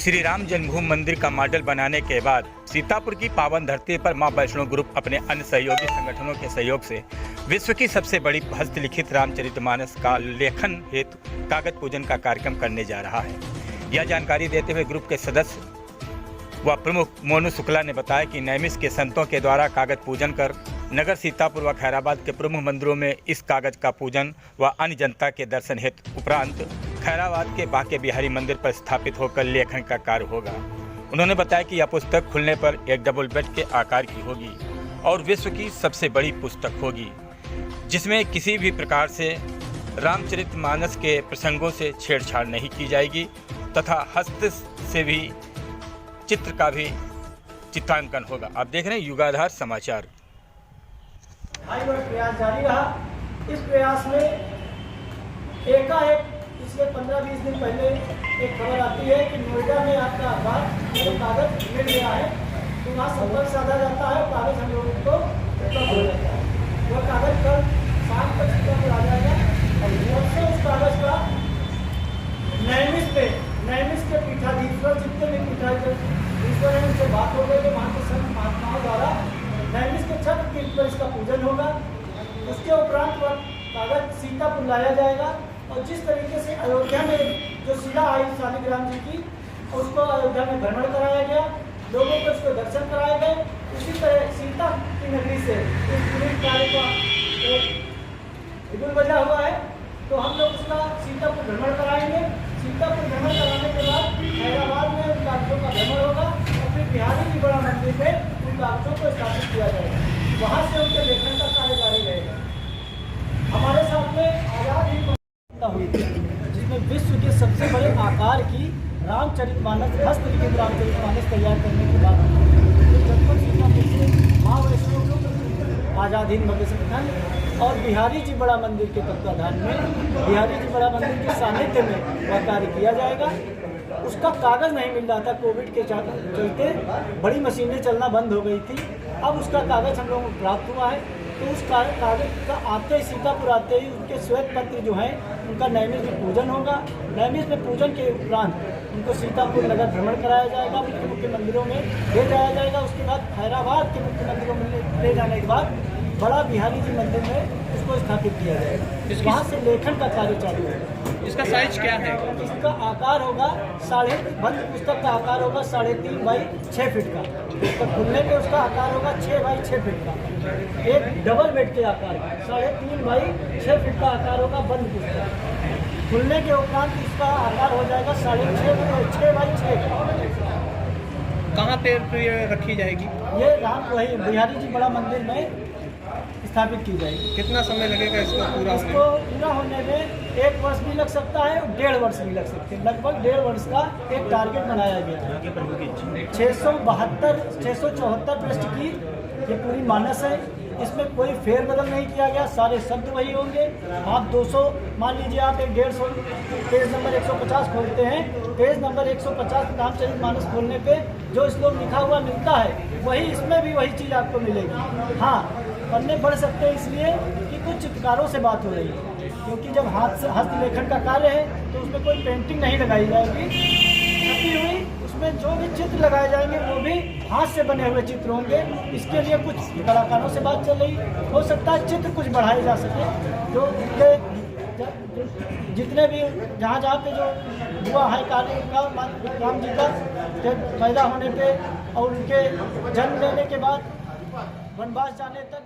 श्री राम जन्मभूमि मंदिर का मॉडल बनाने के बाद सीतापुर की पावन धरती पर मां वैष्णो ग्रुप अपने अन्य सहयोगी संगठनों के सहयोग से विश्व की सबसे बड़ी हस्तलिखित रामचरितमानस का लेखन हेतु कागज पूजन का कार्यक्रम करने जा रहा है। यह जानकारी देते हुए ग्रुप के सदस्य व प्रमुख मोनू शुक्ला ने बताया कि नैमिष के संतों के द्वारा कागज पूजन कर नगर सीतापुर व खैराबाद के प्रमुख मंदिरों में इस कागज का पूजन व अन्य जनता के दर्शन हेतु उपरांत खैराबाद के बांके बिहारी मंदिर पर स्थापित होकर लेखन का कार्य होगा। उन्होंने बताया कि यह पुस्तक खुलने पर एक डबल बेड के आकार की होगी और विश्व की सबसे बड़ी पुस्तक होगी, जिसमें किसी भी प्रकार से रामचरितमानस के प्रसंगों से छेड़छाड़ नहीं की जाएगी तथा हस्त से भी चित्र का भी चित्रांकन होगा। आप देख रहे हैं युगाधार समाचार। प्रयास जारी रहा। इस प्रयास में एकाएक पिछले 15-20 दिन पहले एक खबर आती है कि नोएडा में आपका अखबार कागज मिल गया है, तो वहाँ संपर्क साधा जाता है, कागज हम लोगों को उपलब्ध हो जाता है। वह कागज कल शाम तक उपलब्ध आ जाएगा और से उस कागज का नैमिष के पीठाधीश्वर जितने भी पीठाधीश्वर हैं उनसे बात हो गई, वहाँ के संत महात्माओं द्वारा नैमिष के छत्र पीठ पर इसका पूजन होगा। उसके उपरांत वह कागज सीतापुर लाया जाएगा और जिस तरीके से अयोध्या में जो शिला आई शालिग्राम जी की, उसको अयोध्या में भ्रमण कराया गया, लोगों को उसको दर्शन कराए गए, उसी तरह सीता की नगरी से इस पूरे कार्य का बिल्कुल बजा हुआ है। तो हम लोग उसका सीतापुर भ्रमण कराएंगे। सीतापुर भ्रमण कराने के बाद हैदराबाद में उन कागजों का भ्रमण होगा और फिर बिहारी जी बड़ा मंदिर में उन कागजों को स्थापित किया जाएगा। वहाँ से उनके लेखन का कार्य जारी रहेगा। हमारे साथ में आज़ाद हिंद हुई थी, जिसमें विश्व के सबसे बड़े आकार की रामचरितमानस हस्तलिखित रामचरितमानस तैयार करने के बाद जनपद सीतापुर से मां वैष्णो ग्रुप, आज़ाद हिंद भव्य संगठन और बिहारी जी बड़ा मंदिर के तत्वाधान में बिहारी जी बड़ा मंदिर के सानिध्य में वह कार्य किया जाएगा। उसका कागज़ नहीं मिल रहा था, कोविड के चलते बड़ी मशीनें चलना बंद हो गई थी। अब उसका कागज़ हम लोगों को प्राप्त हुआ है, तो उस कागज का आते ही सीतापुर आते ही उनके श्वेत पत्र जो हैं उनका नैमिष में पूजन होगा। नैमिष में पूजन के उपरांत उनको सीतापुर नगर भ्रमण कराया जाएगा, मुख्य मुख्य मंदिरों में ले जाया जाएगा। उसके बाद खैराबाद के मुख्य मंदिरों में ले जाने के बाद बड़ा बिहारी जी मंदिर में उसको स्थापित किया जाएगा। वहाँ से लेखन का कार्य चालू होगा। इसका साइज क्या है? इसका आकार होगा बंद पुस्तक का आकार होगा 3.5 बाई 6 फीट का। पुस्तक खुलने पे उसका आकार होगा 6 बाई 6 फीट का। एक डबल बेड के आकार का 3.5 बाई 6 फीट का आकार होगा बंद पुस्तक। खुलने के उपरांत इसका आकार हो जाएगा 6.5 बाई 6 का। कहाँ पे रखी जाएगी? ये वही बिहारी जी बड़ा मंदिर में स्थापित की जाएगी। कितना समय लगेगा इसको पूरा होने में? 1 वर्ष भी लग सकता है और 1.5 वर्ष भी लग सकते हैं। लगभग 1.5 वर्ष का एक टारगेट बनाया गया है। 674 पृष्ठ की ये पूरी मानस है। इसमें कोई फेरबदल नहीं किया गया, सारे शब्द वही होंगे। आप 200 मान लीजिए, आप एक 150 पेज नंबर 150 खोलते हैं, पेज नंबर 150 रामचरितमानस खोलने पे जो श्लोक लिखा हुआ मिलता है वही इसमें भी वही चीज़ आपको मिलेगी। हाँ, पन्ने बढ़ सकते हैं इसलिए कि कुछ चित्रकारों से बात हो रही है, क्योंकि जब हस्तलेखन का कार्य है तो उसमें कोई पेंटिंग नहीं लगाई जाएगी, छपी हुई उसमें जो भी चित्र लगाए जाएंगे वो भी हाथ से बने हुए चित्र होंगे। इसके लिए कुछ कलाकारों से बात चल रही, हो सकता है चित्र कुछ बढ़ाए जा सके, जो जितने भी जहाँ पे जो हुआ है कार्य का राम जी का पैदा होने पे और उनके जन्म लेने के बाद वनवास जाने तक